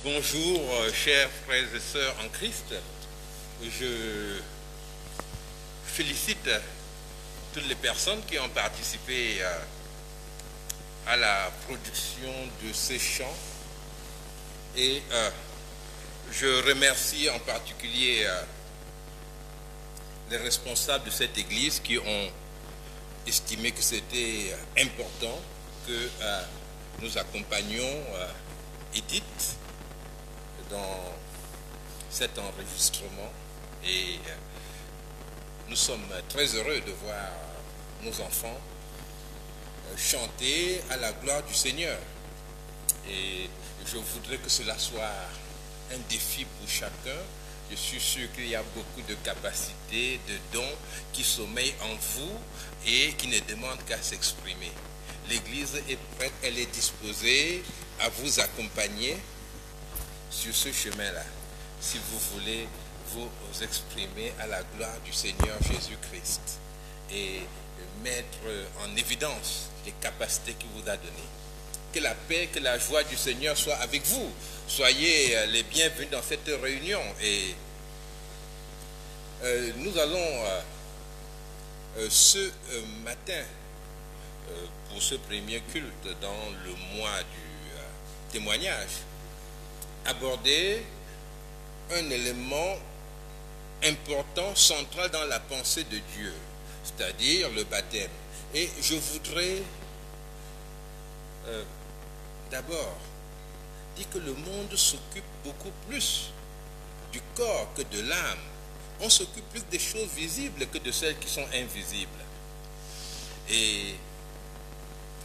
Bonjour, chers frères et sœurs en Christ. Je félicite toutes les personnes qui ont participé à la production de ces chants et je remercie en particulier les responsables de cette église qui ont estimé que c'était important que nous accompagnions Edith dans cet enregistrement et nous sommes très heureux de voir nos enfants chanter à la gloire du Seigneur et je voudrais que cela soit un défi pour chacun. Je suis sûr qu'il y a beaucoup de capacités, de dons qui sommeillent en vous et qui ne demandent qu'à s'exprimer. L'Église est prête, elle est disposée à vous accompagner sur ce chemin-là, si vous voulez vous exprimer à la gloire du Seigneur Jésus-Christ et mettre en évidence les capacités qu'il vous a données. Que la paix, que la joie du Seigneur soit avec vous. Soyez les bienvenus dans cette réunion et nous allons ce matin, pour ce premier culte dans le mois du témoignage, aborder un élément important, central dans la pensée de Dieu, c'est-à-dire le baptême. Et je voudrais d'abord dire que le monde s'occupe beaucoup plus du corps que de l'âme. On s'occupe plus des choses visibles que de celles qui sont invisibles. Et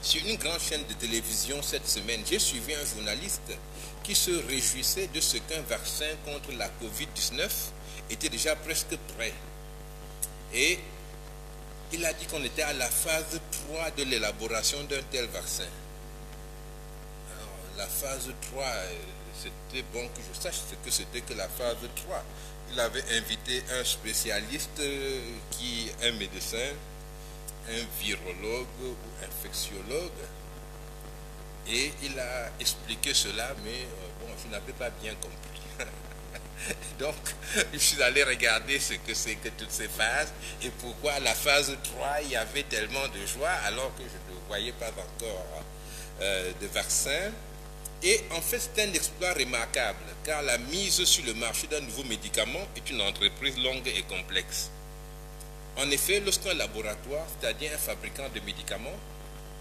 sur une grande chaîne de télévision cette semaine, j'ai suivi un journaliste qui se réjouissait de ce qu'un vaccin contre la Covid-19 était déjà presque prêt. Et il a dit qu'on était à la phase 3 de l'élaboration d'un tel vaccin. Alors, la phase 3, c'était bon que je sache ce que c'était que la phase 3. Il avait invité un spécialiste qui est un médecin, un virologue ou infectiologue, et il a expliqué cela, mais bon, je n'avais pas bien compris. Donc, je suis allé regarder ce que c'est que toutes ces phases et pourquoi à la phase 3, il y avait tellement de joie alors que je ne voyais pas encore de vaccin. Et en fait, c'est un exploit remarquable, car la mise sur le marché d'un nouveau médicament est une entreprise longue et complexe. En effet, lorsqu'un laboratoire, c'est-à-dire un fabricant de médicaments,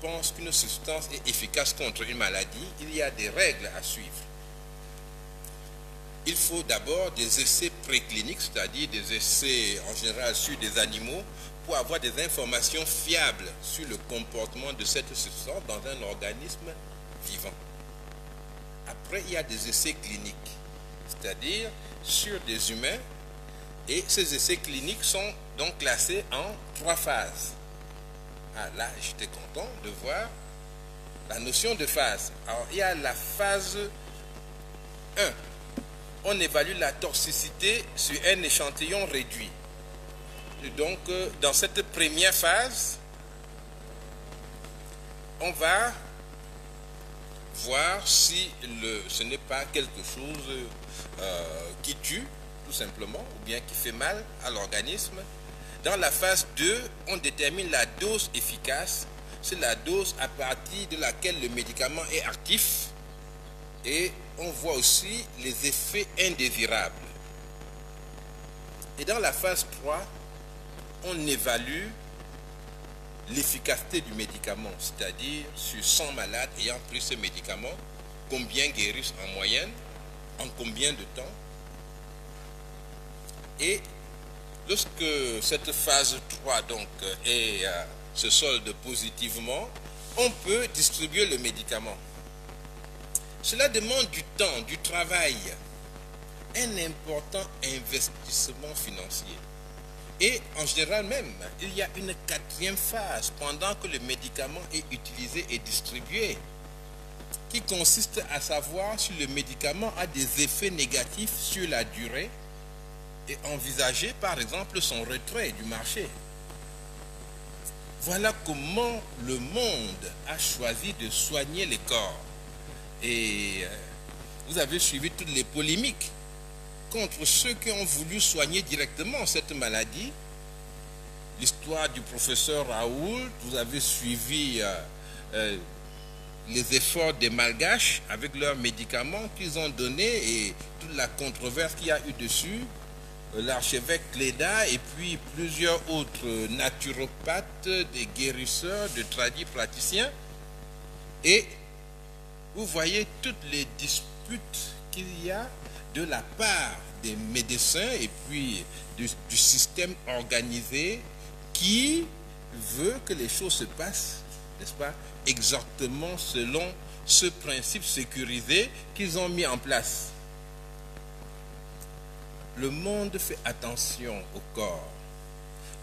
pense qu'une substance est efficace contre une maladie, il y a des règles à suivre. Il faut d'abord des essais précliniques, c'est-à-dire des essais en général sur des animaux, pour avoir des informations fiables sur le comportement de cette substance dans un organisme vivant. Après, il y a des essais cliniques, c'est-à-dire sur des humains, et ces essais cliniques sont donc classés en 3 phases. Ah, là, j'étais content de voir la notion de phase. Alors, il y a la phase 1. On évalue la toxicité sur un échantillon réduit. Et donc, dans cette première phase, on va voir si ce n'est pas quelque chose qui tue, tout simplement, ou bien qui fait mal à l'organisme. Dans la phase 2, on détermine la dose efficace. C'est la dose à partir de laquelle le médicament est actif. Et on voit aussi les effets indésirables. Et dans la phase 3, on évalue l'efficacité du médicament, c'est-à-dire sur 100 malades ayant pris ce médicament, combien guérissent en moyenne, en combien de temps. Et lorsque cette phase 3 donc, se solde positivement, on peut distribuer le médicament. Cela demande du temps, du travail, un important investissement financier. Et en général même, il y a une 4e phase pendant que le médicament est utilisé et distribué, qui consiste à savoir si le médicament a des effets négatifs sur la durée et envisager par exemple son retrait du marché. Voilà comment le monde a choisi de soigner les corps. Et Vous avez suivi toutes les polémiques contre ceux qui ont voulu soigner directement cette maladie. L'histoire du professeur Raoult, vous avez suivi les efforts des Malgaches avec leurs médicaments qu'ils ont donnés et toute la controverse qu'il y a eu dessus. L'archevêque Cléda et puis plusieurs autres naturopathes, des guérisseurs, de tradis praticiens. Et vous voyez toutes les disputes qu'il y a de la part des médecins et puis du système organisé qui veut que les choses se passent, n'est-ce pas, exactement selon ce principe sécurisé qu'ils ont mis en place. Le monde fait attention au corps,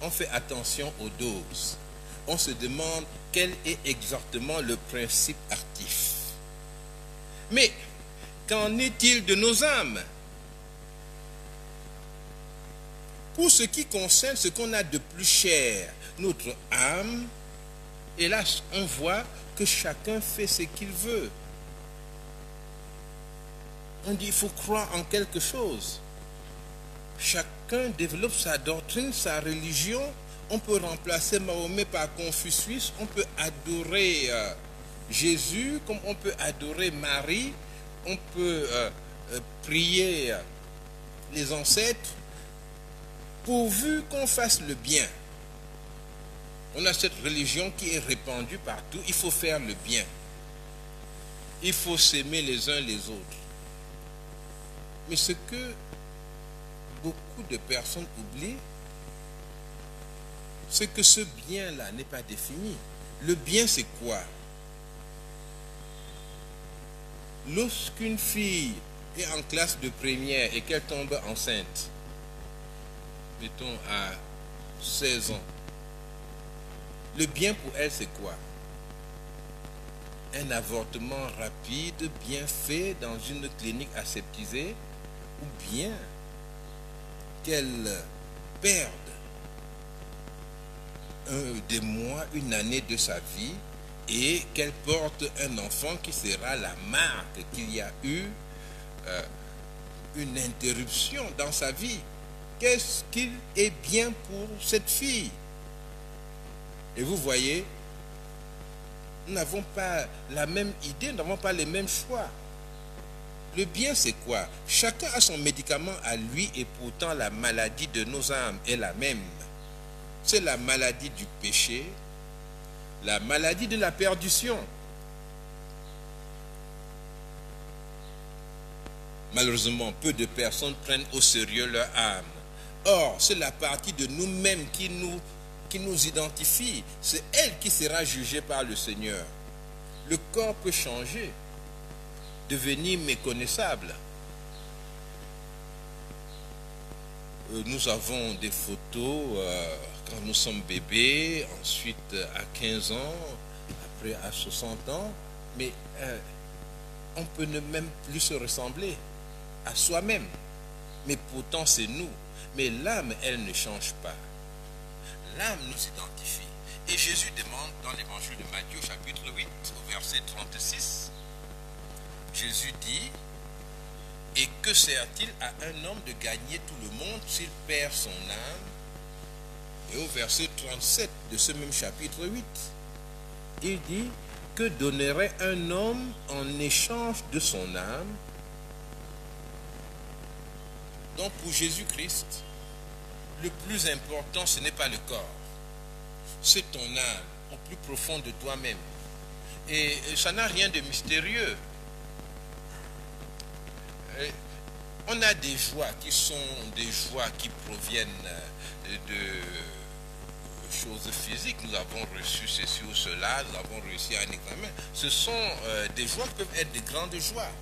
on fait attention aux doses, on se demande quel est exactement le principe actif. Mais qu'en est-il de nos âmes? Pour ce qui concerne ce qu'on a de plus cher, notre âme, hélas, on voit que chacun fait ce qu'il veut. On dit qu'il faut croire en quelque chose. Chacun développe sa doctrine, sa religion. On peut remplacer Mahomet par Confucius. On peut adorer Jésus comme on peut adorer Marie. On peut prier les ancêtres pourvu qu'on fasse le bien. On a cette religion qui est répandue partout. Il faut faire le bien. Il faut s'aimer les uns les autres. Mais ce que beaucoup de personnes oublient, c'est que ce bien-là n'est pas défini. Le bien, c'est quoi? Lorsqu'une fille est en classe de première et qu'elle tombe enceinte, mettons à 16 ans, le bien pour elle, c'est quoi? Un avortement rapide, bien fait, dans une clinique aseptisée, ou bien qu'elle perde des mois, une année de sa vie et qu'elle porte un enfant qui sera la marque qu'il y a eu une interruption dans sa vie. Qu'est-ce qu'il est bien pour cette fille? Et vous voyez, nous n'avons pas la même idée, nous n'avons pas les mêmes choix. Le bien, c'est quoi? Chacun a son médicament à lui et pourtant la maladie de nos âmes est la même. C'est la maladie du péché, la maladie de la perdition. Malheureusement, peu de personnes prennent au sérieux leur âme. Or, c'est la partie de nous-mêmes qui nous identifie. C'est elle qui sera jugée par le Seigneur. Le corps peut changer, devenir méconnaissable. Nous avons des photos quand nous sommes bébés, ensuite à 15 ans, après à 60 ans, mais on peut ne même plus se ressembler à soi-même. Mais pourtant c'est nous. Mais l'âme, elle ne change pas. L'âme nous identifie. Et Jésus demande dans l'évangile de Matthieu chapitre 8 au verset 36, Jésus dit: et que sert-il à un homme de gagner tout le monde s'il perd son âme? Et au verset 37 de ce même chapitre 8, il dit: que donnerait un homme en échange de son âme? Donc pour Jésus-Christ, le plus important, ce n'est pas le corps, c'est ton âme, au plus profond de toi-même. Et ça n'a rien de mystérieux. On a des joies qui sont des joies qui proviennent de choses physiques. Nous avons reçu ceci ou cela, nous avons réussi à un examen. Ce sont des joies qui peuvent être de grandes joies.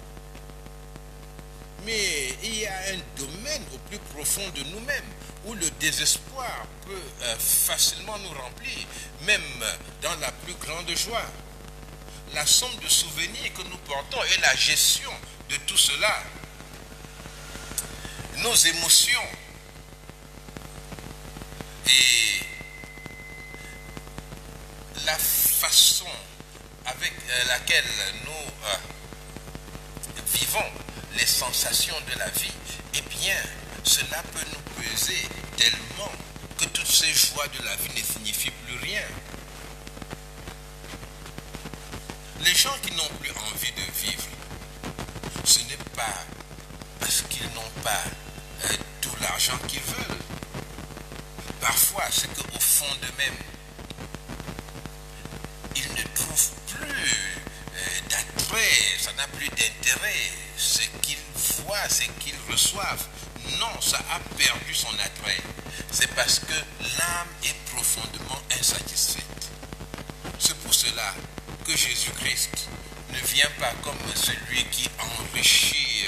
Mais il y a un domaine au plus profond de nous-mêmes où le désespoir peut facilement nous remplir, même dans la plus grande joie. La somme de souvenirs que nous portons et la gestion de tout cela, nos émotions et la façon avec laquelle nous vivons les sensations de la vie, eh bien, cela peut nous peser tellement que toutes ces joies de la vie ne signifient plus rien. Les gens qui n'ont plus envie de vivre, ce n'est pas parce qu'ils n'ont pas tout l'argent qu'ils veulent. Parfois, c'est qu'au fond d'eux-mêmes, ils ne trouvent plus d'attrait, ça n'a plus d'intérêt. Ce qu'ils voient, ce qu'ils reçoivent, non, ça a perdu son attrait. C'est parce que l'âme est profondément insatisfaite. C'est pour cela que Jésus-Christ ne vient pas comme celui qui enrichit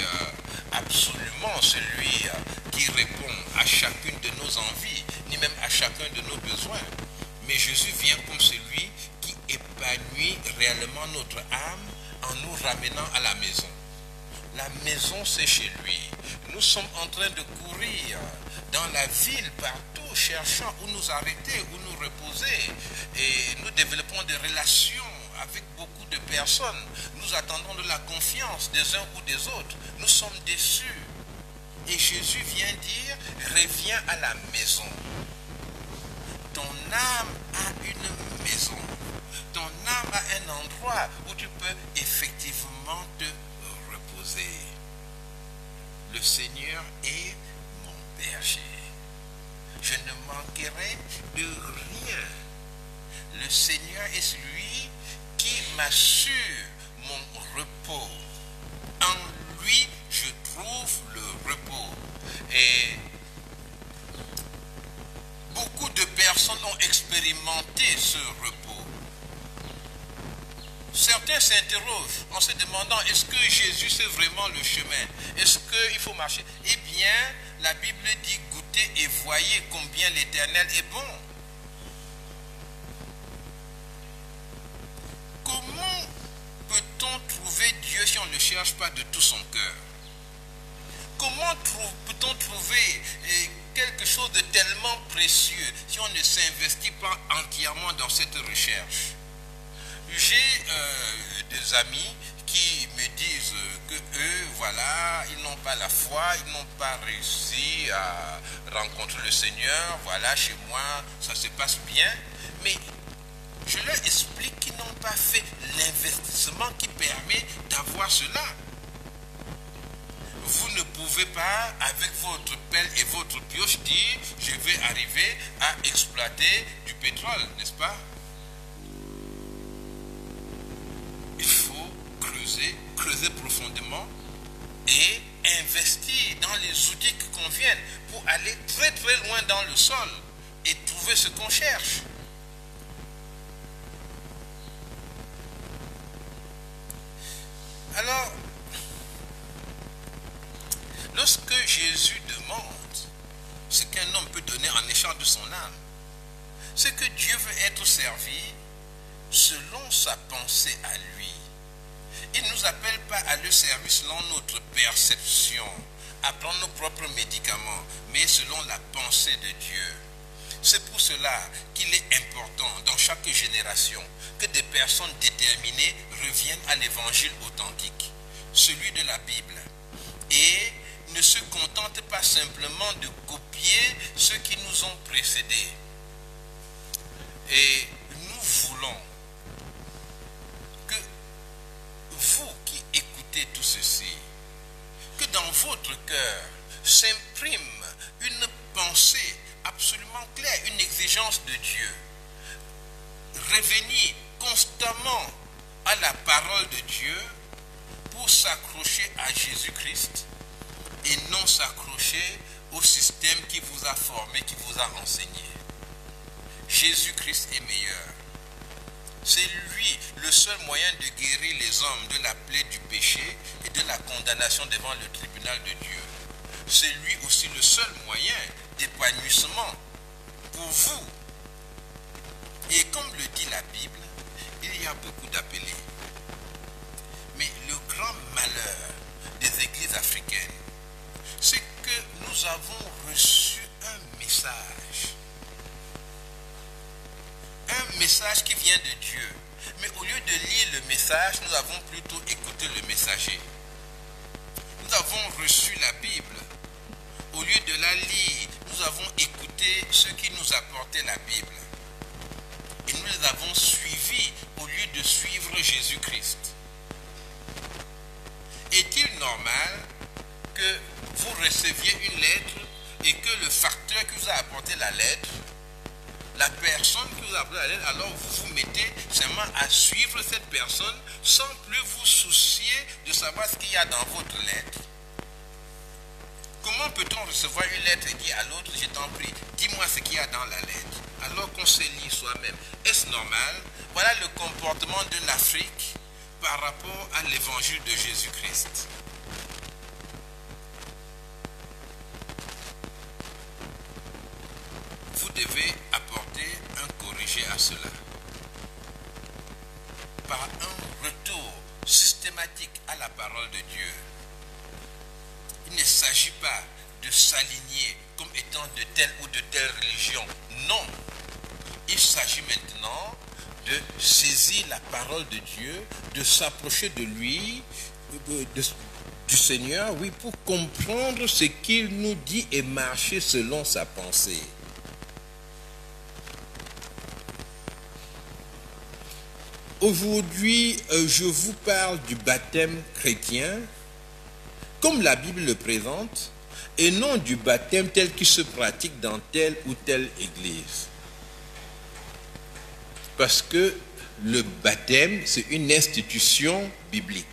absolument, celui qui répond à chacune de nos envies, ni même à chacun de nos besoins. Mais Jésus vient comme celui qui épanouit réellement notre âme en nous ramenant à la maison. La maison, c'est chez lui. Nous sommes en train de courir dans la ville, partout, cherchant où nous arrêter, où nous reposer. Et nous développons des relations avec beaucoup de personnes. Nous attendons de la confiance des uns ou des autres. Nous sommes déçus. Et Jésus vient dire, reviens à la maison. Ton âme a une maison. Ton âme a un endroit où tu peux effectivement te reposer. Le Seigneur est mon berger. Je ne manquerai de rien. Le Seigneur est celui qui m'assure mon repos. En lui, je trouve le repos. Et beaucoup de personnes ont expérimenté ce repos. Certains s'interrogent en se demandant, est-ce que Jésus c'est vraiment le chemin? Est-ce qu'il faut marcher? Eh bien, la Bible dit, goûtez et voyez combien l'Éternel est bon. Comment peut-on trouver Dieu si on ne le cherche pas de tout son cœur? Comment peut-on trouver quelque chose de tellement précieux si on ne s'investit pas entièrement dans cette recherche? J'ai des amis qui me disent que eux, voilà, ils n'ont pas la foi, ils n'ont pas réussi à rencontrer le Seigneur, voilà, chez moi, ça se passe bien, mais je leur explique qu'ils n'ont pas fait l'investissement qui permet d'avoir cela. Vous ne pouvez pas, avec votre pelle et votre pioche, dire, je vais arriver à exploiter du pétrole, n'est-ce pas? Il faut creuser profondément et investir dans les outils qui conviennent pour aller très très loin dans le sol et trouver ce qu'on cherche. Alors, lorsque Jésus demande ce qu'un homme peut donner en échange de son âme, c'est que Dieu veut être servi selon sa pensée à lui. Il ne nous appelle pas à le servir selon notre perception, à prendre nos propres médicaments, mais selon la pensée de Dieu. C'est pour cela qu'il est important dans chaque génération que des personnes déterminées reviennent à l'évangile authentique, celui de la Bible, et ne se contentent pas simplement de copier ceux qui nous ont précédés. Et nous voulons que vous qui écoutez tout ceci, que dans votre cœur s'imprime une pensée absolument claire, une exigence de Dieu. Revenir constamment à la parole de Dieu pour s'accrocher à Jésus-Christ et non s'accrocher au système qui vous a formé, qui vous a enseigné. Jésus-Christ est meilleur. C'est lui le seul moyen de guérir les hommes de la plaie du péché et de la condamnation devant le tribunal de Dieu. C'est lui aussi le seul moyen d'épanouissement pour vous. Et comme le dit la Bible, il y a beaucoup d'appelés. Mais le grand malheur des églises africaines, c'est que nous avons reçu un message. Un message qui vient de Dieu. Mais au lieu de lire le message, nous avons plutôt écouté le messager. Nous avons reçu la Bible, au lieu de la lire, nous avons écouté ceux qui nous apportaient la Bible. Et nous les avons suivis au lieu de suivre Jésus-Christ. Est-il normal que vous receviez une lettre et que le facteur qui vous a apporté la lettre, la personne qui vous a apporté la lettre, alors vous vous mettez seulement à suivre cette personne sans plus vous soucier de savoir ce qu'il y a dans votre lettre? Comment peut-on recevoir une lettre et dire à l'autre, je t'en prie, dis-moi ce qu'il y a dans la lettre, alors qu'on se lit soi-même? Est-ce normal? Voilà le comportement de l'Afrique par rapport à l'évangile de Jésus-Christ. Vous devez apporter un corrigé à cela. Par un retour systématique à la parole de Dieu. Il ne s'agit pas de s'aligner comme étant de telle ou de telle religion. Non. Il s'agit maintenant de saisir la parole de Dieu, de s'approcher de lui, du Seigneur, oui, pour comprendre ce qu'il nous dit et marcher selon sa pensée. Aujourd'hui, je vous parle du baptême chrétien, comme la Bible le présente, et non du baptême tel qu'il se pratique dans telle ou telle église. Parce que le baptême, c'est une institution biblique.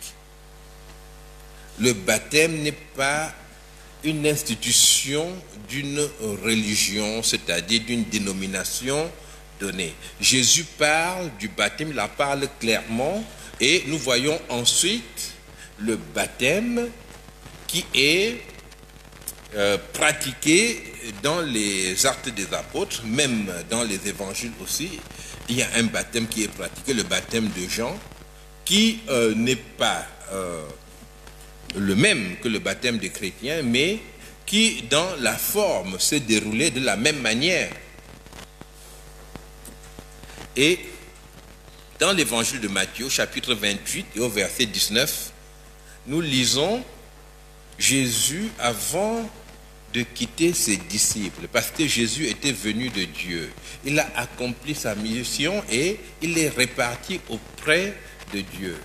Le baptême n'est pas une institution d'une religion, c'est-à-dire d'une dénomination donnée. Jésus parle du baptême, il en parle clairement, et nous voyons ensuite le baptême qui est pratiqué dans les actes des apôtres, même dans les évangiles aussi. Il y a un baptême qui est pratiqué, le baptême de Jean, qui n'est pas le même que le baptême des chrétiens, mais qui, dans la forme, s'est déroulé de la même manière. Et dans l'évangile de Matthieu, chapitre 28, et au verset 19, nous lisons Jésus avant de quitter ses disciples, parce que Jésus était venu de Dieu. Il a accompli sa mission et il est reparti auprès de Dieu.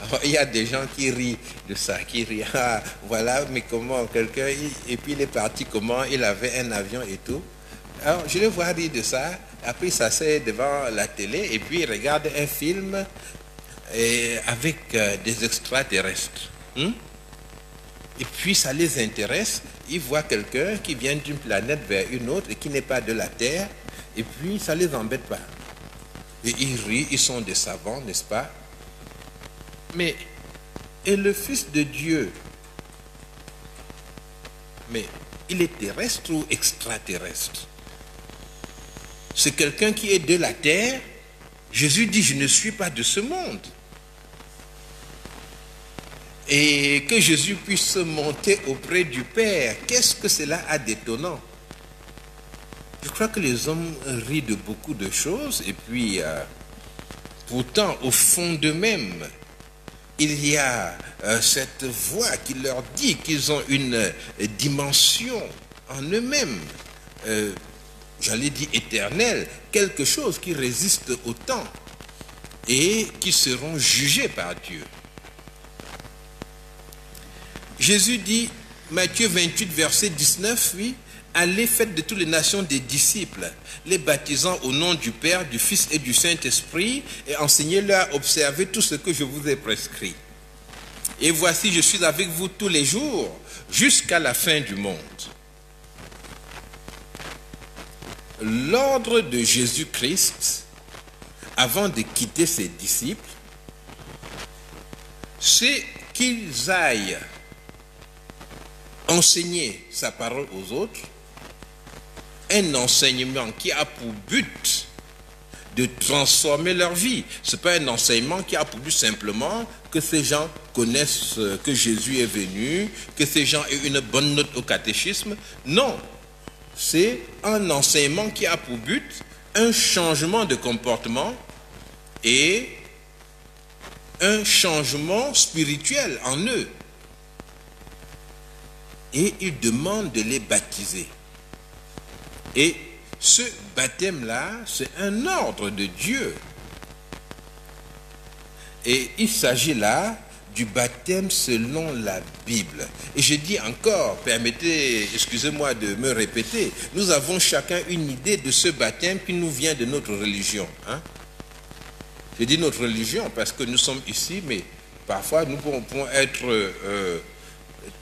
Alors, il y a des gens qui rient de ça, qui rient, ah, voilà, mais comment quelqu'un, et puis il est parti comment, il avait un avion et tout. Alors, je le vois rire de ça, après il s'assied devant la télé et puis il regarde un film avec des extraterrestres. Et puis ça les intéresse, ils voient quelqu'un qui vient d'une planète vers une autre et qui n'est pas de la Terre, et puis ça ne les embête pas. Et ils rient, ils sont des savants, n'est-ce pas? Mais, et le Fils de Dieu, mais il est terrestre ou extraterrestre? C'est quelqu'un qui est de la terre. Jésus dit, je ne suis pas de ce monde. Et que Jésus puisse monter auprès du Père, qu'est-ce que cela a d'étonnant? Je crois que les hommes rient de beaucoup de choses, et puis pourtant, au fond d'eux-mêmes, il y a cette voix qui leur dit qu'ils ont une dimension en eux-mêmes, j'allais dire éternelle, quelque chose qui résiste au temps et qui seront jugés par Dieu. Jésus dit, Matthieu 28, verset 19, oui, allez, faites de toutes les nations des disciples, les baptisant au nom du Père, du Fils et du Saint-Esprit, et enseignez-leur à observer tout ce que je vous ai prescrit. Et voici, je suis avec vous tous les jours, jusqu'à la fin du monde. L'ordre de Jésus-Christ, avant de quitter ses disciples, c'est qu'ils aillent enseigner sa parole aux autres, un enseignement qui a pour but de transformer leur vie. Ce n'est pas un enseignement qui a pour but simplement que ces gens connaissent que Jésus est venu, que ces gens aient une bonne note au catéchisme. Non, c'est un enseignement qui a pour but un changement de comportement et un changement spirituel en eux. et il demande de les baptiser. Et ce baptême-là, c'est un ordre de Dieu. Et il s'agit là du baptême selon la Bible. Et je dis encore, permettez, excusez-moi de me répéter, nous avons chacun une idée de ce baptême qui nous vient de notre religion. Hein? Je dis notre religion parce que nous sommes ici, mais parfois nous pouvons être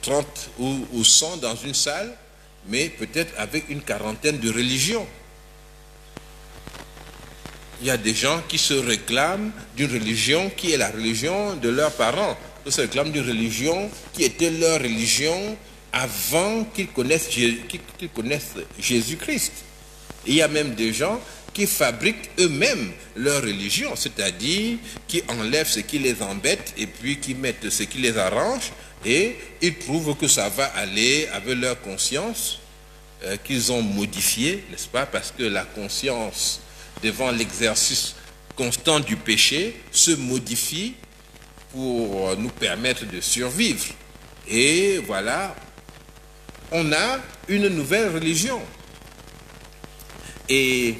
30 ou 100 dans une salle, mais peut-être avec une quarantaine de religions. Il y a des gens qui se réclament d'une religion qui est la religion de leurs parents. Ils se réclament d'une religion qui était leur religion avant qu'ils connaissent Jésus-Christ. Il y a même des gens qui fabriquent eux-mêmes leur religion, c'est-à-dire qui enlèvent ce qui les embête et puis qui mettent ce qui les arrange et ils trouvent que ça va aller avec leur conscience qu'ils ont modifiée, n'est-ce pas? Parce que la conscience devant l'exercice constant du péché, se modifie pour nous permettre de survivre. Et voilà, on a une nouvelle religion. Et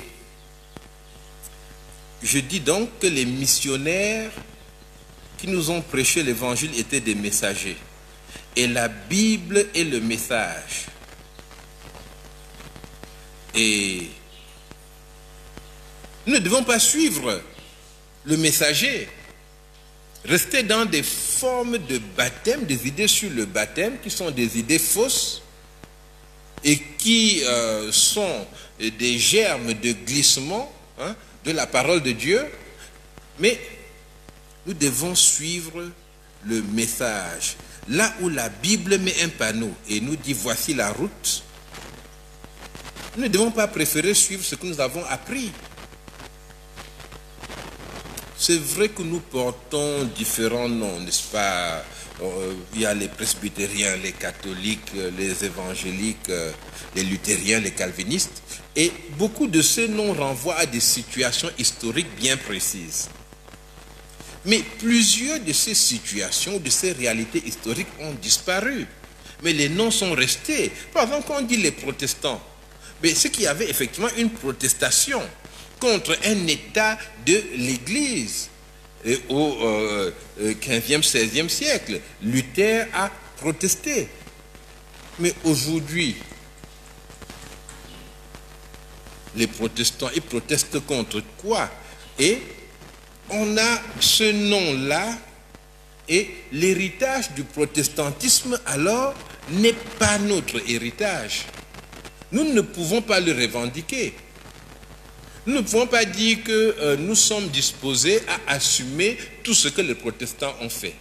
je dis donc que les missionnaires qui nous ont prêché l'évangile étaient des messagers. Et la Bible est le message. Et nous ne devons pas suivre le messager, rester dans des formes de baptême, des idées sur le baptême qui sont des idées fausses et qui sont des germes de glissement de la parole de Dieu. Mais nous devons suivre le message. Là où la Bible met un panneau et nous dit voici la route, nous ne devons pas préférer suivre ce que nous avons appris. C'est vrai que nous portons différents noms, n'est-ce pas? Il y a les presbytériens, les catholiques, les évangéliques, les luthériens, les calvinistes. Et beaucoup de ces noms renvoient à des situations historiques bien précises. Mais plusieurs de ces situations, de ces réalités historiques ont disparu. Mais les noms sont restés. Par exemple, quand on dit les protestants, mais c'est qu'il y avait effectivement une protestation contre un état de l'Église. Au 15e, 16e siècle, Luther a protesté. Mais aujourd'hui, les protestants, ils protestent contre quoi? Et on a ce nom-là, et l'héritage du protestantisme, alors, n'est pas notre héritage. Nous ne pouvons pas le revendiquer. Nous ne pouvons pas dire que nous sommes disposés à assumer tout ce que les protestants ont fait.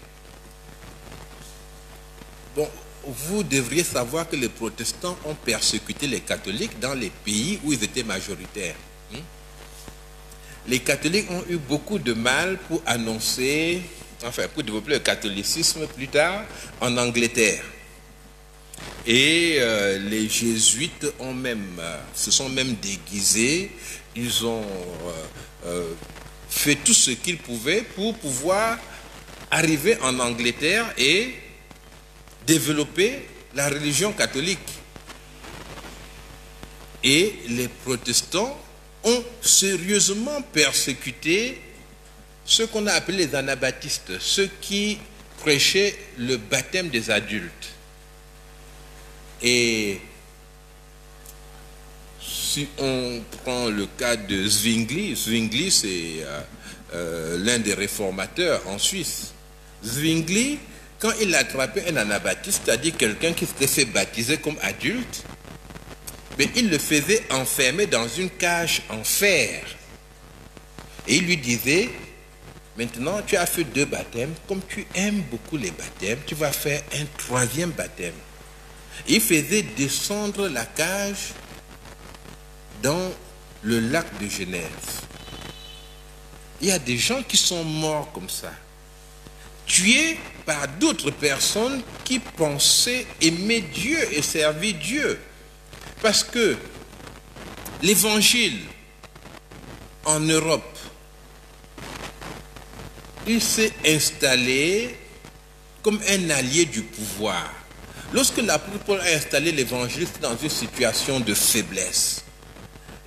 Bon, vous devriez savoir que les protestants ont persécuté les catholiques dans les pays où ils étaient majoritaires. Les catholiques ont eu beaucoup de mal pour annoncer, enfin pour développer le catholicisme plus tard en Angleterre. Et les jésuites ont se sont même déguisés. Ils ont fait tout ce qu'ils pouvaient pour pouvoir arriver en Angleterre et développer la religion catholique. Et les protestants ont sérieusement persécuté ceux qu'on a appelés les anabaptistes, ceux qui prêchaient le baptême des adultes. Et si on prend le cas de Zwingli, Zwingli c'est l'un des réformateurs en Suisse. Zwingli, quand il a attrapé un anabaptiste, c'est-à-dire quelqu'un qui s'était fait baptiser comme adulte, mais il le faisait enfermer dans une cage en fer. Et il lui disait, maintenant tu as fait 2 baptêmes, comme tu aimes beaucoup les baptêmes, tu vas faire un 3e baptême. Il faisait descendre la cage dans le lac de Genève. Il y a des gens qui sont morts comme ça, tués par d'autres personnes qui pensaient aimer Dieu et servir Dieu. Parce que l'évangile en Europe, il s'est installé comme un allié du pouvoir. Lorsque l'apôtre Paul a installé l'évangile, c'était dans une situation de faiblesse.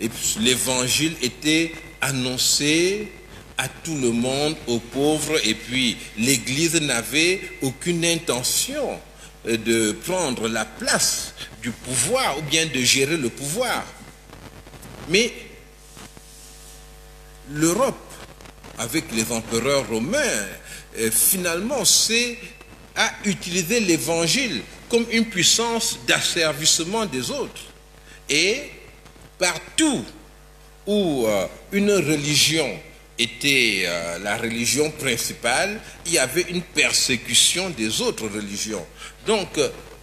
Et l'évangile était annoncé à tout le monde, aux pauvres, et puis l'Église n'avait aucune intention de prendre la place du pouvoir ou bien de gérer le pouvoir. Mais l'Europe, avec les empereurs romains, finalement a utilisé l'évangile comme une puissance d'asservissement des autres. Et partout où une religion était la religion principale, il y avait une persécution des autres religions. Donc,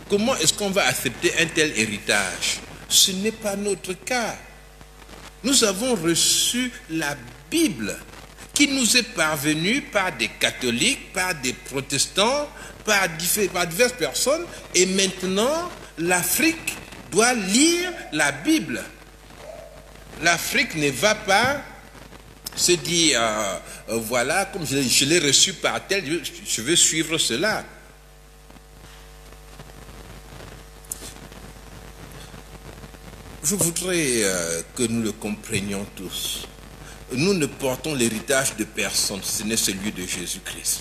comment est-ce qu'on va accepter un tel héritage? Ce n'est pas notre cas. Nous avons reçu la Bible qui nous est parvenue par des catholiques, par des protestants, par diverses personnes, et maintenant, l'Afrique doit lire la Bible. L'Afrique ne va pas se dire, voilà, comme je l'ai reçu par tel, je veux suivre cela. Je voudrais que nous le comprenions tous. Nous ne portons l'héritage de personne, ce n'est celui de Jésus-Christ.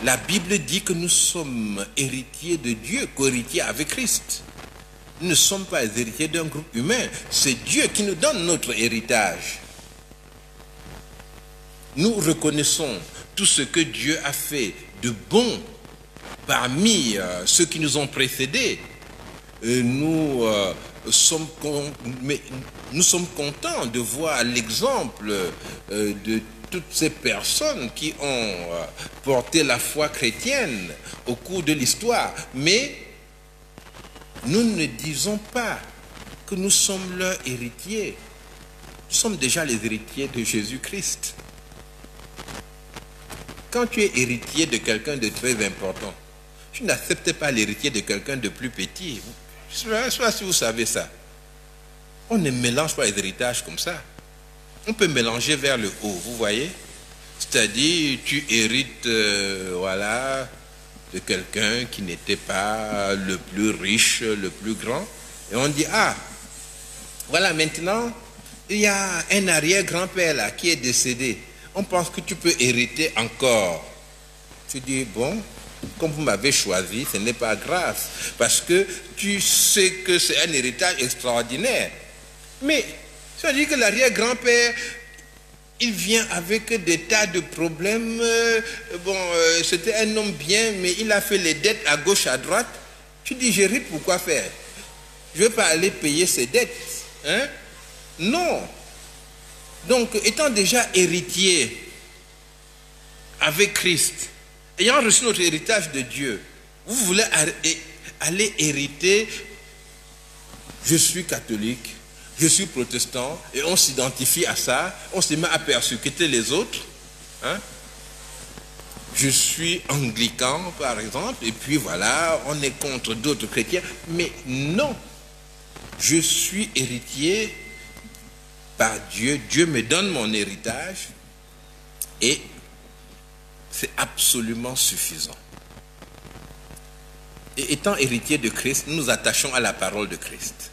La Bible dit que nous sommes héritiers de Dieu, co-héritiers avec Christ. Nous ne sommes pas héritiers d'un groupe humain, c'est Dieu qui nous donne notre héritage. Nous reconnaissons tout ce que Dieu a fait de bon parmi ceux qui nous ont précédés. Nous sommes contents de voir l'exemple de toutes ces personnes qui ont porté la foi chrétienne au cours de l'histoire. Mais nous ne disons pas que nous sommes leurs héritiers. Nous sommes déjà les héritiers de Jésus-Christ. Quand tu es héritier de quelqu'un de très important, tu n'acceptes pas l'héritier de quelqu'un de plus petit. Je ne sais pas si vous savez ça. On ne mélange pas les héritages comme ça. On peut mélanger vers le haut, vous voyez. C'est-à-dire, tu hérites, voilà, de quelqu'un qui n'était pas le plus riche, le plus grand. Et on dit, ah, voilà, maintenant, il y a un arrière-grand-père là qui est décédé. On pense que tu peux hériter encore. Tu dis, bon, comme vous m'avez choisi, ce n'est pas grave. Parce que tu sais que c'est un héritage extraordinaire. Mais, ça veut dire que l'arrière-grand-père, il vient avec des tas de problèmes. C'était un homme bien, mais il a fait les dettes à gauche, à droite. Tu dis, j'hérite, pourquoi faire? Je ne vais pas aller payer ses dettes. Hein? Non. Donc, étant déjà héritier avec Christ, ayant reçu notre héritage de Dieu, vous voulez aller hériter, je suis catholique, je suis protestant, et on s'identifie à ça, on se met à persécuter les autres. Hein? Je suis anglican, par exemple, et puis voilà, on est contre d'autres chrétiens. Mais non, je suis héritier par Dieu, Dieu me donne mon héritage et c'est absolument suffisant. Et étant héritier de Christ, nous nous attachons à la parole de Christ.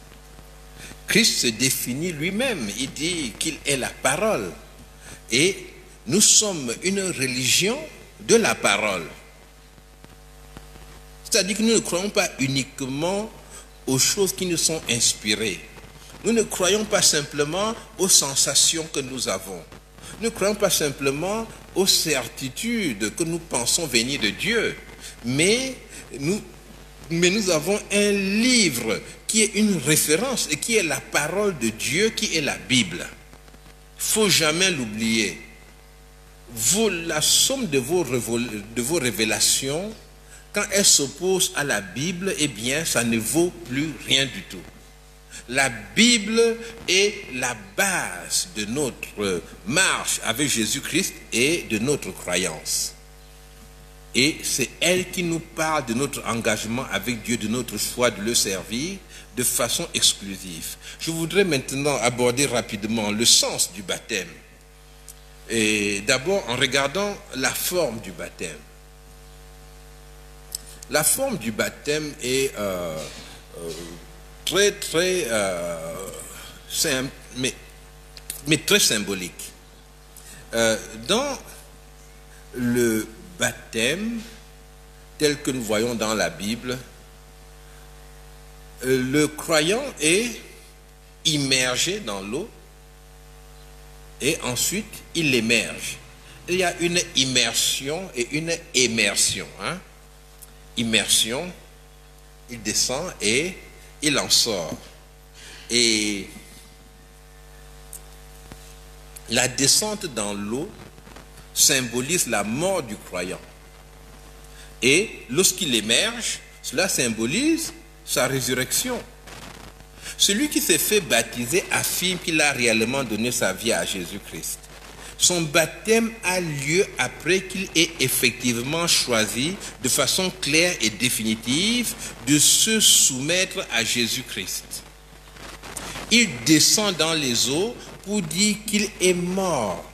Christ se définit lui-même, il dit qu'il est la parole. Et nous sommes une religion de la parole. C'est-à-dire que nous ne croyons pas uniquement aux choses qui nous sont inspirées. Nous ne croyons pas simplement aux sensations que nous avons. Nous ne croyons pas simplement aux certitudes que nous pensons venir de Dieu. Mais nous avons un livre qui est une référence et qui est la parole de Dieu, qui est la Bible. Il ne faut jamais l'oublier. La somme de vos révélations, quand elles s'opposent à la Bible, eh bien, ça ne vaut plus rien du tout. La Bible est la base de notre marche avec Jésus-Christ et de notre croyance. Et c'est elle qui nous parle de notre engagement avec Dieu, de notre choix de le servir de façon exclusive. Je voudrais maintenant aborder rapidement le sens du baptême. Et d'abord en regardant la forme du baptême. la forme du baptême est très simple, mais très symbolique. Dans le baptême tel que nous voyons dans la Bible, le croyant est immergé dans l'eau et ensuite il émerge. Il y a une immersion et une émersion. Immersion, il descend et il en sort. Et la descente dans l'eau symbolise la mort du croyant. Et lorsqu'il émerge, cela symbolise sa résurrection. Celui qui s'est fait baptiser affirme qu'il a réellement donné sa vie à Jésus-Christ. Son baptême a lieu après qu'il ait effectivement choisi de façon claire et définitive de se soumettre à Jésus-Christ. Il descend dans les eaux pour dire qu'il est mort.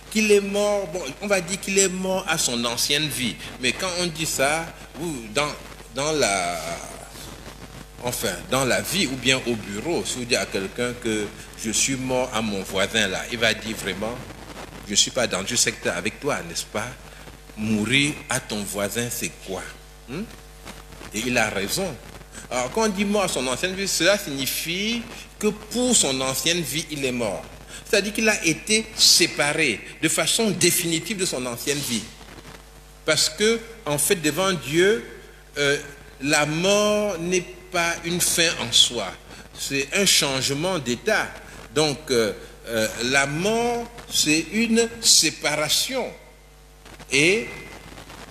Qu'il est mort, bon, on va dire qu'il est mort à son ancienne vie. Mais quand on dit ça, dans la vie ou bien au bureau, si vous dites à quelqu'un que je suis mort à mon voisin là, il va dire vraiment, je ne suis pas dans le secteur avec toi, n'est-ce pas? Mourir à ton voisin, c'est quoi? Et il a raison. Alors quand on dit mort à son ancienne vie, cela signifie que pour son ancienne vie, il est mort. C'est-à-dire qu'il a été séparé de façon définitive de son ancienne vie. Parce que, en fait, devant Dieu, la mort n'est pas une fin en soi. C'est un changement d'état. Donc, la mort, c'est une séparation. Et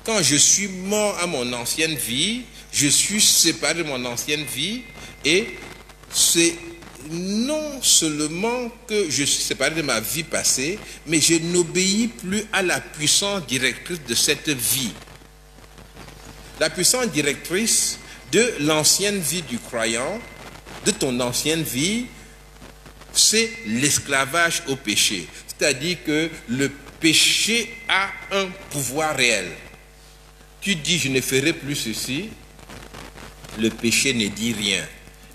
quand je suis mort à mon ancienne vie, je suis séparé de mon ancienne vie et c'est non seulement que je suis séparé de ma vie passée, mais je n'obéis plus à la puissance directrice de cette vie. La puissance directrice de l'ancienne vie du croyant, de ton ancienne vie, c'est l'esclavage au péché. C'est-à-dire que le péché a un pouvoir réel. Tu dis, je ne ferai plus ceci, le péché ne dit rien.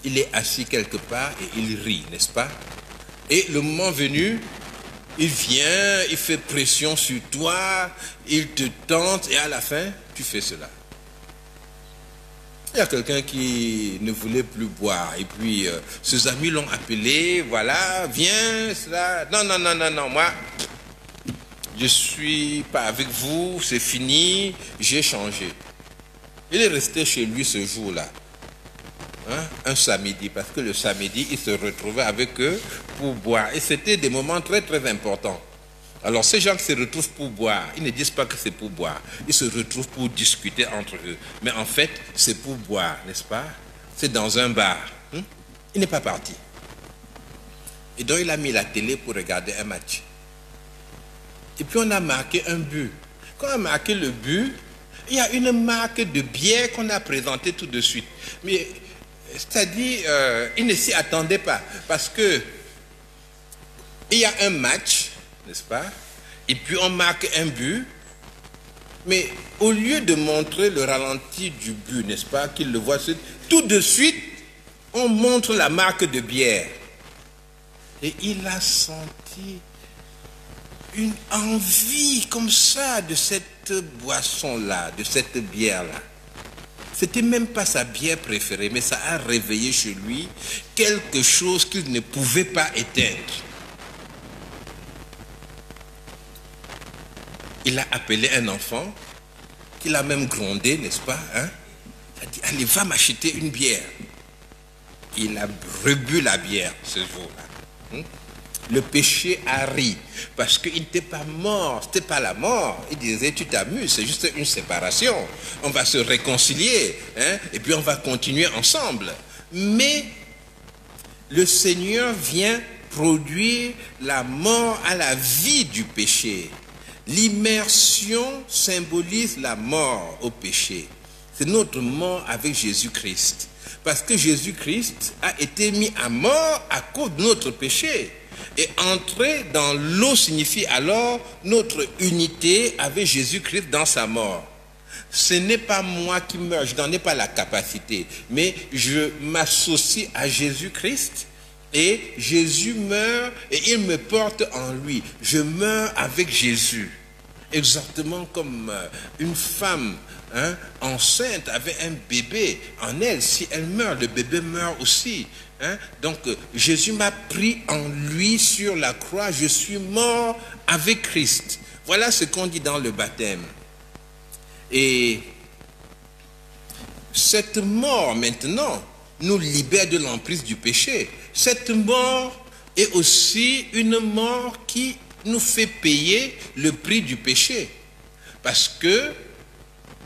Il est assis quelque part et il rit, n'est-ce pas? Et le moment venu, il vient, il fait pression sur toi, il te tente et à la fin, tu fais cela. Il y a quelqu'un qui ne voulait plus boire et puis ses amis l'ont appelé, voilà, viens, cela. Non, moi, je suis pas avec vous, c'est fini, j'ai changé. Il est resté chez lui ce jour-là. Un samedi, parce que le samedi, il se retrouvait avec eux pour boire. Et c'était des moments très, très importants. Alors, ces gens qui se retrouvent pour boire, ils ne disent pas que c'est pour boire. Ils se retrouvent pour discuter entre eux. Mais en fait, c'est pour boire, n'est-ce pas? C'est dans un bar. Il n'est pas parti. Et donc, il a mis la télé pour regarder un match. Et puis, on a marqué un but. Quand on a marqué le but, il y a une marque de bière qu'on a présentée tout de suite. Mais c'est-à-dire, il ne s'y attendait pas. Parce que il y a un match, n'est-ce pas? Et puis on marque un but. Mais au lieu de montrer le ralenti du but, n'est-ce pas, qu'il le voit, tout de suite, on montre la marque de bière. Et il a senti une envie comme ça de cette boisson-là, de cette bière-là. C'était même pas sa bière préférée, mais ça a réveillé chez lui quelque chose qu'il ne pouvait pas éteindre. Il a appelé un enfant, qu'il a même grondé, n'est-ce pas? Il a dit, allez, va m'acheter une bière. Il a rebu la bière ce jour-là. Le péché a ri, parce qu'il n'était pas mort, c'était pas la mort. Il disait, tu t'amuses, c'est juste une séparation. On va se réconcilier, et puis on va continuer ensemble. Mais le Seigneur vient produire la mort à la vie du péché. L'immersion symbolise la mort au péché. C'est notre mort avec Jésus-Christ. Parce que Jésus-Christ a été mis à mort à cause de notre péché. Et entrer dans l'eau signifie alors notre unité avec Jésus-Christ dans sa mort. Ce n'est pas moi qui meurs, je n'en ai pas la capacité, mais je m'associe à Jésus-Christ et Jésus meurt et il me porte en lui. Je meurs avec Jésus. Exactement comme une femme enceinte avait un bébé en elle. Si elle meurt, le bébé meurt aussi. Donc Jésus m'a pris en lui sur la croix. Je suis mort avec Christ. Voilà ce qu'on dit dans le baptême. Et cette mort maintenant nous libère de l'emprise du péché. Cette mort est aussi une mort qui nous fait payer le prix du péché. Parce que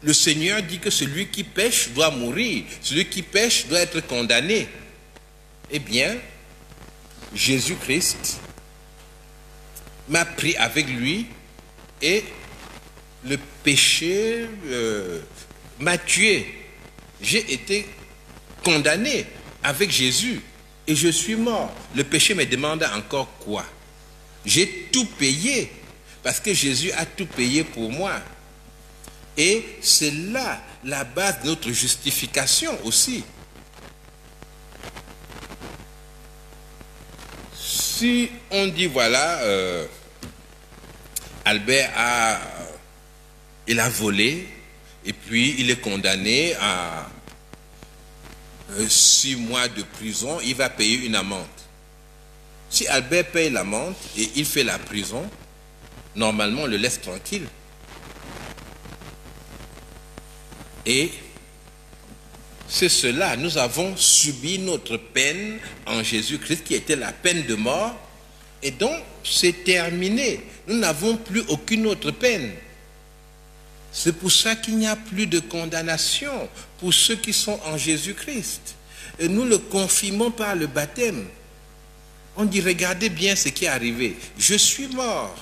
le Seigneur dit que celui qui pêche doit mourir. Celui qui pêche doit être condamné. Eh bien, Jésus-Christ m'a pris avec lui et le péché m'a tué. J'ai été condamné avec Jésus et je suis mort. Le péché me demande encore quoi? J'ai tout payé parce que Jésus a tout payé pour moi. Et c'est là la base de notre justification aussi. Si on dit voilà, Albert il a volé et puis il est condamné à 6 mois de prison, il va payer une amende. Si Albert paye l'amende et il fait la prison, normalement on le laisse tranquille. Et c'est cela, nous avons subi notre peine en Jésus-Christ qui était la peine de mort et donc c'est terminé. Nous n'avons plus aucune autre peine. C'est pour ça qu'il n'y a plus de condamnation pour ceux qui sont en Jésus-Christ. Et nous le confirmons par le baptême. On dit, regardez bien ce qui est arrivé. Je suis mort.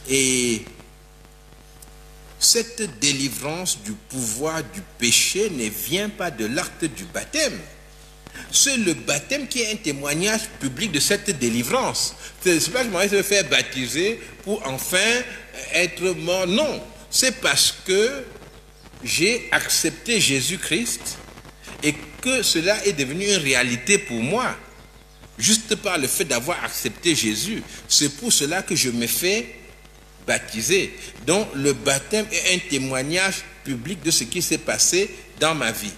Et cette délivrance du pouvoir du péché ne vient pas de l'acte du baptême. C'est le baptême qui est un témoignage public de cette délivrance. Ce n'est pas que je vais me faire baptiser pour enfin être mort. Non, c'est parce que j'ai accepté Jésus-Christ et que cela est devenu une réalité pour moi. Juste par le fait d'avoir accepté Jésus. C'est pour cela que je me fais baptiser. Donc le baptême est un témoignage public de ce qui s'est passé dans ma vie.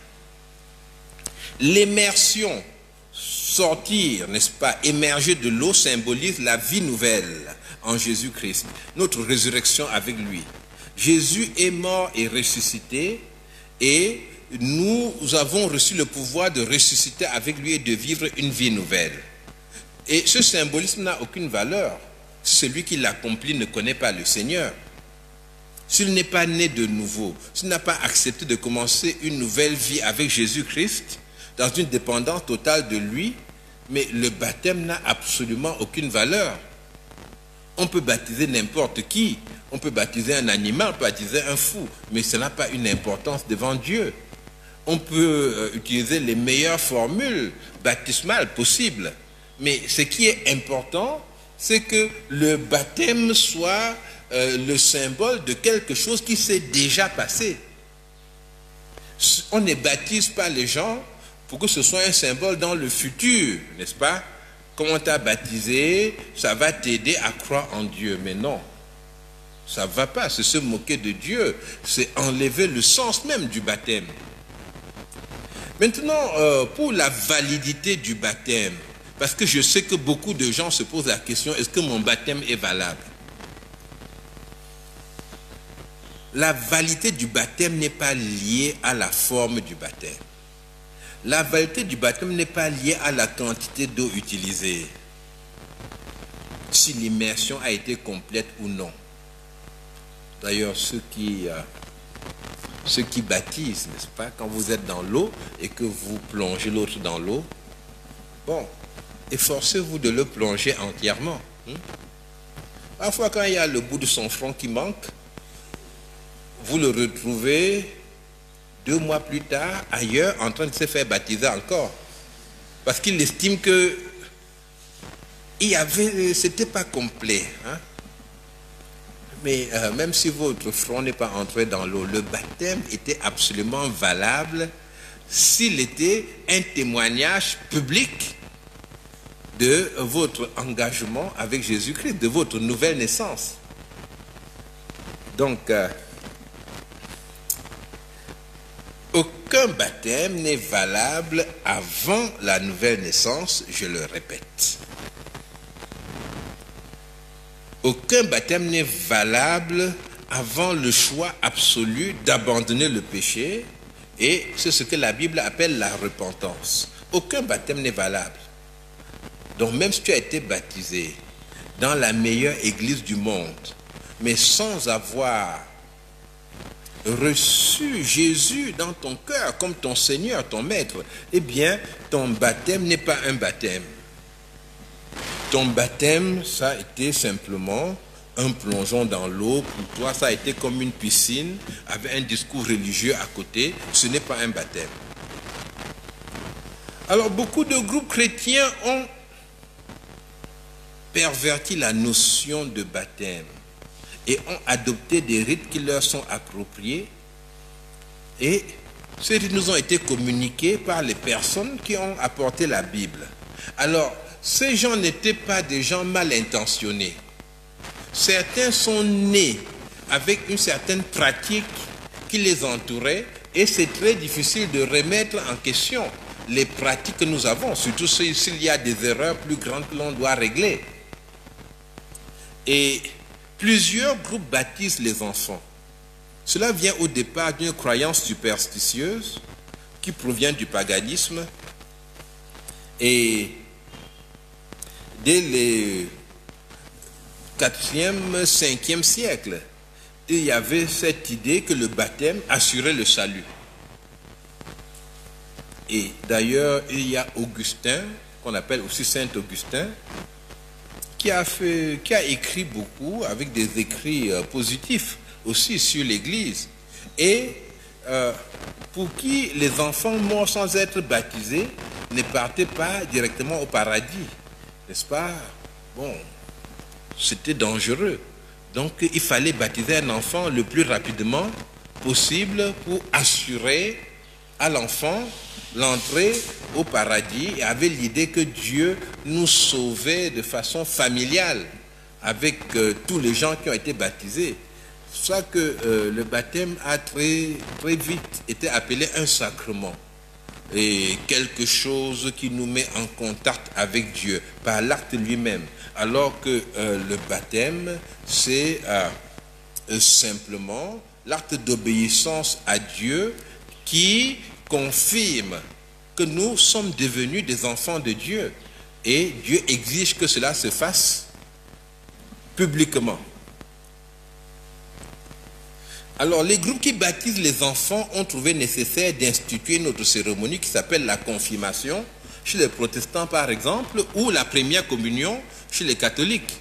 L'immersion, sortir, n'est-ce pas, émerger de l'eau symbolise la vie nouvelle en Jésus-Christ, notre résurrection avec lui. Jésus est mort et ressuscité et nous avons reçu le pouvoir de ressusciter avec lui et de vivre une vie nouvelle. Et ce symbolisme n'a aucune valeur. Celui qui l'accomplit ne connaît pas le Seigneur. S'il n'est pas né de nouveau, s'il n'a pas accepté de commencer une nouvelle vie avec Jésus-Christ, dans une dépendance totale de lui, mais le baptême n'a absolument aucune valeur. On peut baptiser n'importe qui, on peut baptiser un animal, on peut baptiser un fou, mais ça n'a pas une importance devant Dieu. On peut utiliser les meilleures formules baptismales possibles, mais ce qui est important, c'est que le baptême soit le symbole de quelque chose qui s'est déjà passé. On ne baptise pas les gens pour que ce soit un symbole dans le futur, n'est-ce pas? Comme on t'a baptisé, ça va t'aider à croire en Dieu. Mais non, ça ne va pas, c'est se moquer de Dieu, c'est enlever le sens même du baptême. Maintenant, pour la validité du baptême, parce que je sais que beaucoup de gens se posent la question, est-ce que mon baptême est valable? La validité du baptême n'est pas liée à la forme du baptême. La validité du baptême n'est pas liée à la quantité d'eau utilisée, si l'immersion a été complète ou non. D'ailleurs, ceux qui baptisent, n'est-ce pas, quand vous êtes dans l'eau et que vous plongez l'autre dans l'eau, bon, efforcez-vous de le plonger entièrement. Parfois, quand il y a le bout de son front qui manque, vous le retrouvez 2 mois plus tard, ailleurs, en train de se faire baptiser encore. Parce qu'il estime que c'était pas complet. Mais même si votre front n'est pas entré dans l'eau, le baptême était absolument valable s'il était un témoignage public de votre engagement avec Jésus-Christ, de votre nouvelle naissance. Donc, aucun baptême n'est valable avant la nouvelle naissance, je le répète. Aucun baptême n'est valable avant le choix absolu d'abandonner le péché, et c'est ce que la Bible appelle la repentance. Aucun baptême n'est valable. Donc même si tu as été baptisé dans la meilleure église du monde, mais sans avoir reçu Jésus dans ton cœur comme ton Seigneur, ton Maître, eh bien, ton baptême n'est pas un baptême. Ton baptême, ça a été simplement un plongeon dans l'eau. Pour toi, ça a été comme une piscine avec un discours religieux à côté. Ce n'est pas un baptême. Alors, beaucoup de groupes chrétiens ont perverti la notion de baptême et ont adopté des rites qui leur sont appropriés, et ces rites nous ont été communiqués par les personnes qui ont apporté la Bible. Alors, ces gens n'étaient pas des gens mal intentionnés. Certains sont nés avec une certaine pratique qui les entourait, et c'est très difficile de remettre en question les pratiques que nous avons, surtout s'il y a des erreurs plus grandes que l'on doit régler. Et plusieurs groupes baptisent les enfants. Cela vient au départ d'une croyance superstitieuse qui provient du paganisme, et dès le 4e, 5e siècle, il y avait cette idée que le baptême assurait le salut. Et d'ailleurs, il y a Augustin, qu'on appelle aussi Saint Augustin, qui a écrit beaucoup, avec des écrits positifs aussi sur l'Église, et pour qui les enfants morts sans être baptisés ne partaient pas directement au paradis, n'est-ce pas? Bon, c'était dangereux. Donc il fallait baptiser un enfant le plus rapidement possible pour assurer à l'enfant l'entrée au paradis, et avait l'idée que Dieu nous sauvait de façon familiale avec tous les gens qui ont été baptisés. C'est pour ça que le baptême a très vite été appelé un sacrement, et quelque chose qui nous met en contact avec Dieu par l'acte lui-même, alors que le baptême, c'est simplement l'acte d'obéissance à Dieu qui confirme que nous sommes devenus des enfants de Dieu, et Dieu exige que cela se fasse publiquement. Alors, les groupes qui baptisent les enfants ont trouvé nécessaire d'instituer notre cérémonie qui s'appelle la confirmation chez les protestants par exemple, ou la première communion chez les catholiques.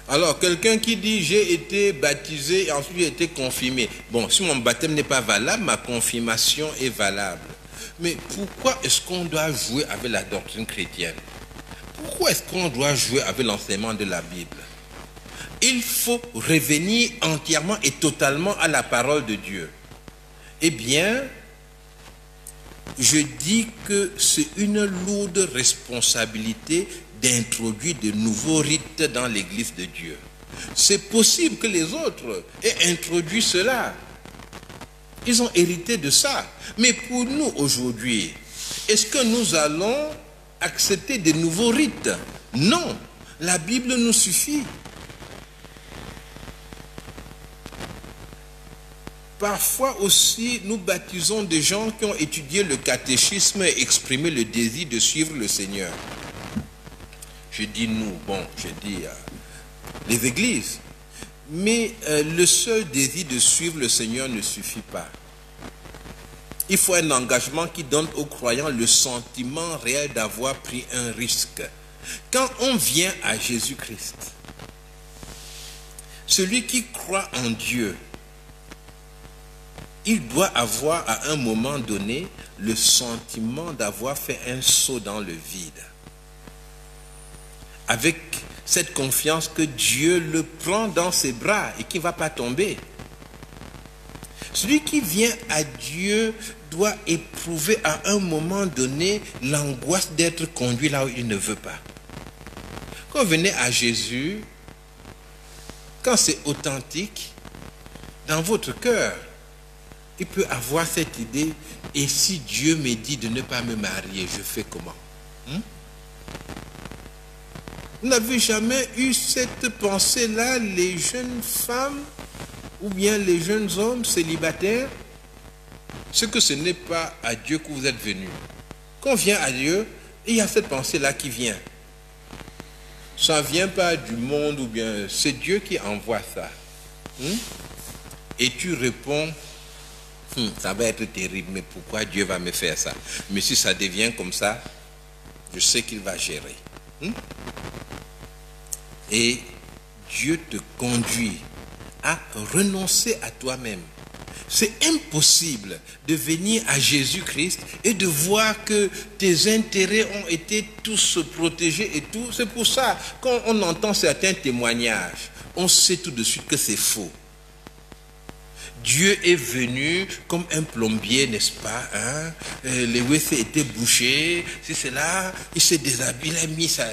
Alors, quelqu'un qui dit « j'ai été baptisé et ensuite j'ai été confirmé ». Bon, si mon baptême n'est pas valable, ma confirmation est valable. Mais pourquoi est-ce qu'on doit jouer avec la doctrine chrétienne? Pourquoi est-ce qu'on doit jouer avec l'enseignement de la Bible? Il faut revenir entièrement et totalement à la parole de Dieu. Eh bien, je dis que c'est une lourde responsabilité d'introduire de nouveaux rites dans l'Église de Dieu. C'est possible que les autres aient introduit cela. Ils ont hérité de ça. Mais pour nous aujourd'hui, est-ce que nous allons accepter de nouveaux rites? Non, la Bible nous suffit. Parfois aussi, nous baptisons des gens qui ont étudié le catéchisme et exprimé le désir de suivre le Seigneur. Je dis nous, bon, je dis les églises. Mais le seul désir de suivre le Seigneur ne suffit pas. Il faut un engagement qui donne aux croyants le sentiment réel d'avoir pris un risque. Quand on vient à Jésus-Christ, celui qui croit en Dieu, il doit avoir à un moment donné le sentiment d'avoir fait un saut dans le vide. Avec cette confiance que Dieu le prend dans ses bras et qu'il ne va pas tomber. Celui qui vient à Dieu doit éprouver à un moment donné l'angoisse d'être conduit là où il ne veut pas. Quand vous venez à Jésus, quand c'est authentique, dans votre cœur, il peut avoir cette idée, et si Dieu me dit de ne pas me marier, je fais comment? Vous n'avez jamais eu cette pensée-là, les jeunes femmes ou bien les jeunes hommes célibataires? C'est que ce n'est pas à Dieu que vous êtes venus. Quand on vient à Dieu, il y a cette pensée-là qui vient. Ça ne vient pas du monde ou bien c'est Dieu qui envoie ça. Et tu réponds, ça va être terrible, mais pourquoi Dieu va me faire ça? Mais si ça devient comme ça, je sais qu'il va gérer. Et Dieu te conduit à renoncer à toi-même. C'est impossible de venir à Jésus-Christ et de voir que tes intérêts ont été tous protégés et tout. C'est pour ça, quand on entend certains témoignages, on sait tout de suite que c'est faux. Dieu est venu comme un plombier, n'est-ce pas? Les WC étaient bouchés, c'est cela. Il s'est déshabillé, il a mis sa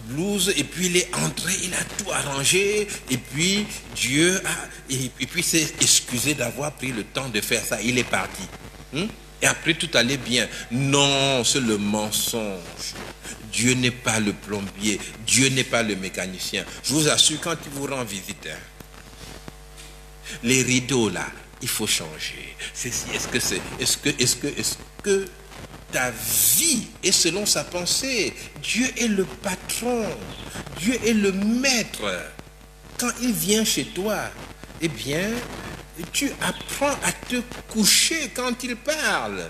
blouse et puis il est entré, il a tout arrangé. Et puis Dieu s'est excusé d'avoir pris le temps de faire ça. Il est parti. Et après tout allait bien. Non, c'est le mensonge. Dieu n'est pas le plombier. Dieu n'est pas le mécanicien. Je vous assure, quand il vous rend visite, les rideaux là, il faut changer. Est-ce que ta vie est selon sa pensée? Dieu est le patron. Dieu est le maître. Quand il vient chez toi, eh bien, tu apprends à te coucher quand il parle.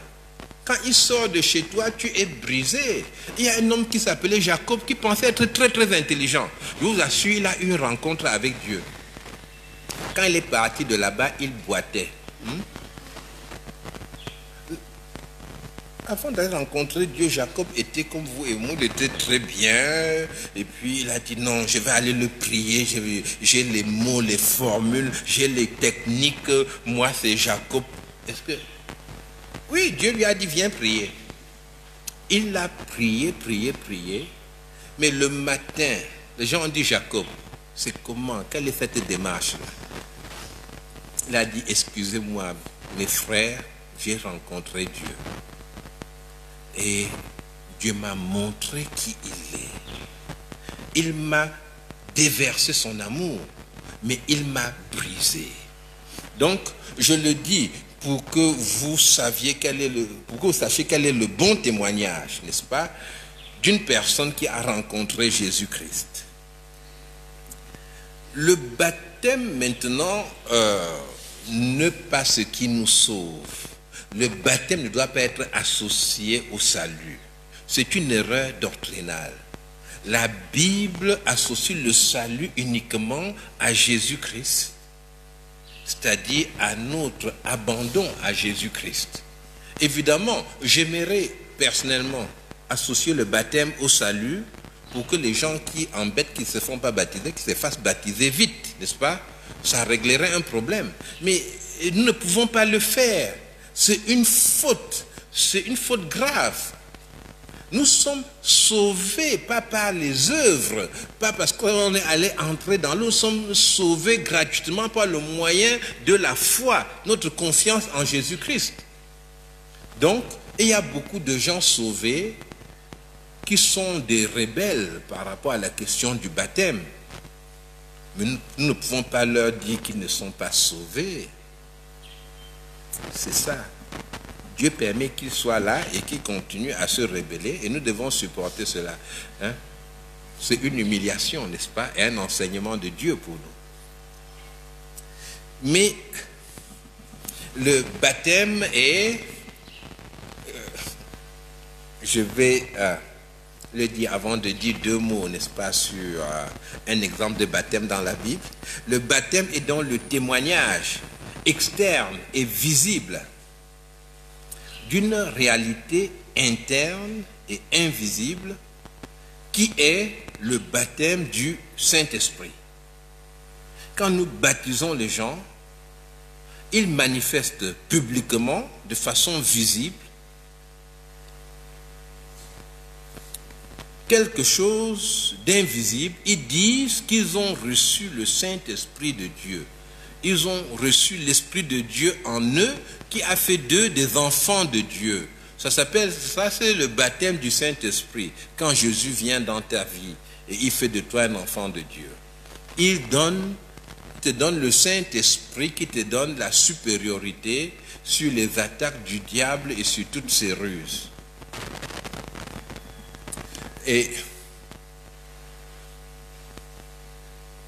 Quand il sort de chez toi, tu es brisé. Il y a un homme qui s'appelait Jacob qui pensait être très très intelligent. Je vous assure, il a eu une rencontre avec Dieu. Quand il est parti de là-bas, il boitait. Avant d'aller rencontrer Dieu, Jacob était comme vous et moi, il était très bien. Et puis il a dit non, je vais aller le prier. J'ai les mots, les formules, j'ai les techniques. Moi, c'est Jacob. Est-ce que... Oui, Dieu lui a dit viens prier. Il a prié. Mais le matin, les gens ont dit Jacob, c'est comment? Quelle est cette démarche-là? Il a dit, excusez-moi, mes frères, j'ai rencontré Dieu. Et Dieu m'a montré qui il est. Il m'a déversé son amour, mais il m'a brisé. Donc, je le dis pour que vous sachiez quel est le bon témoignage, n'est-ce pas, d'une personne qui a rencontré Jésus-Christ. Le baptême, maintenant, n'est pas ce qui nous sauve. Le baptême ne doit pas être associé au salut. C'est une erreur doctrinale. La Bible associe le salut uniquement à Jésus-Christ, c'est-à-dire à notre abandon à Jésus-Christ. Évidemment, j'aimerais personnellement associer le baptême au salut pour que les gens qui embêtent, qui ne se font pas baptiser, qui se fassent baptiser vite, n'est-ce pas? Ça réglerait un problème. Mais nous ne pouvons pas le faire. C'est une faute grave. Nous sommes sauvés, pas par les œuvres, pas parce qu'on est allé entrer dans l'eau, nous sommes sauvés gratuitement par le moyen de la foi, notre confiance en Jésus-Christ. Donc, il y a beaucoup de gens sauvés qui sont des rebelles par rapport à la question du baptême. Mais nous ne pouvons pas leur dire qu'ils ne sont pas sauvés. C'est ça. Dieu permet qu'ils soient là et qu'ils continuent à se rebeller et nous devons supporter cela. C'est une humiliation, n'est-ce pas, et un enseignement de Dieu pour nous. Mais le baptême est, je vais le dire avant de dire deux mots, n'est-ce pas, sur un exemple de baptême dans la Bible. Le baptême est donc le témoignage externe et visible d'une réalité interne et invisible qui est le baptême du Saint-Esprit. Quand nous baptisons les gens, ils manifestent publiquement, de façon visible, quelque chose d'invisible. Ils disent qu'ils ont reçu le Saint-Esprit de Dieu. Ils ont reçu l'Esprit de Dieu en eux qui a fait d'eux des enfants de Dieu. Ça c'est le baptême du Saint-Esprit. Quand Jésus vient dans ta vie et il fait de toi un enfant de Dieu. Il te donne le Saint-Esprit qui te donne la supériorité sur les attaques du diable et sur toutes ses ruses. Et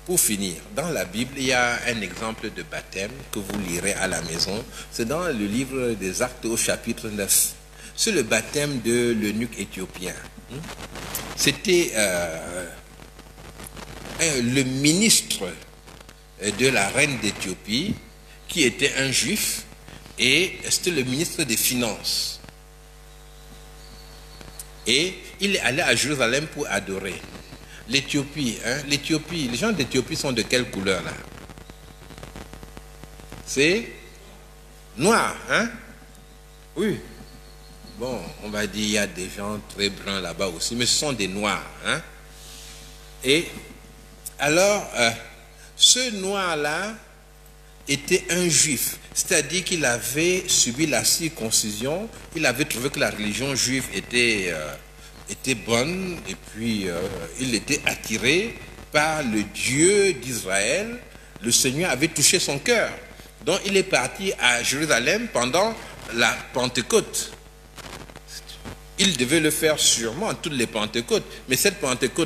pour finir, dans la Bible, il y a un exemple de baptême que vous lirez à la maison. C'est dans le livre des Actes au chapitre 9. C'est le baptême de l'eunuque éthiopien. C'était le ministre de la reine d'Éthiopie qui était un juif et c'était le ministre des Finances. Et il est allé à Jérusalem pour adorer. L'Éthiopie, les gens d'Éthiopie sont de quelle couleur là? C'est noir, hein? Oui. Bon, on va dire il y a des gens très bruns là-bas aussi, mais ce sont des noirs, hein? Et alors, ce noir-là était un juif, c'est-à-dire qu'il avait subi la circoncision, il avait trouvé que la religion juive était bonne, et puis il était attiré par le Dieu d'Israël. Le Seigneur avait touché son cœur. Donc il est parti à Jérusalem pendant la Pentecôte. Il devait le faire sûrement toutes les Pentecôtes, mais cette Pentecôte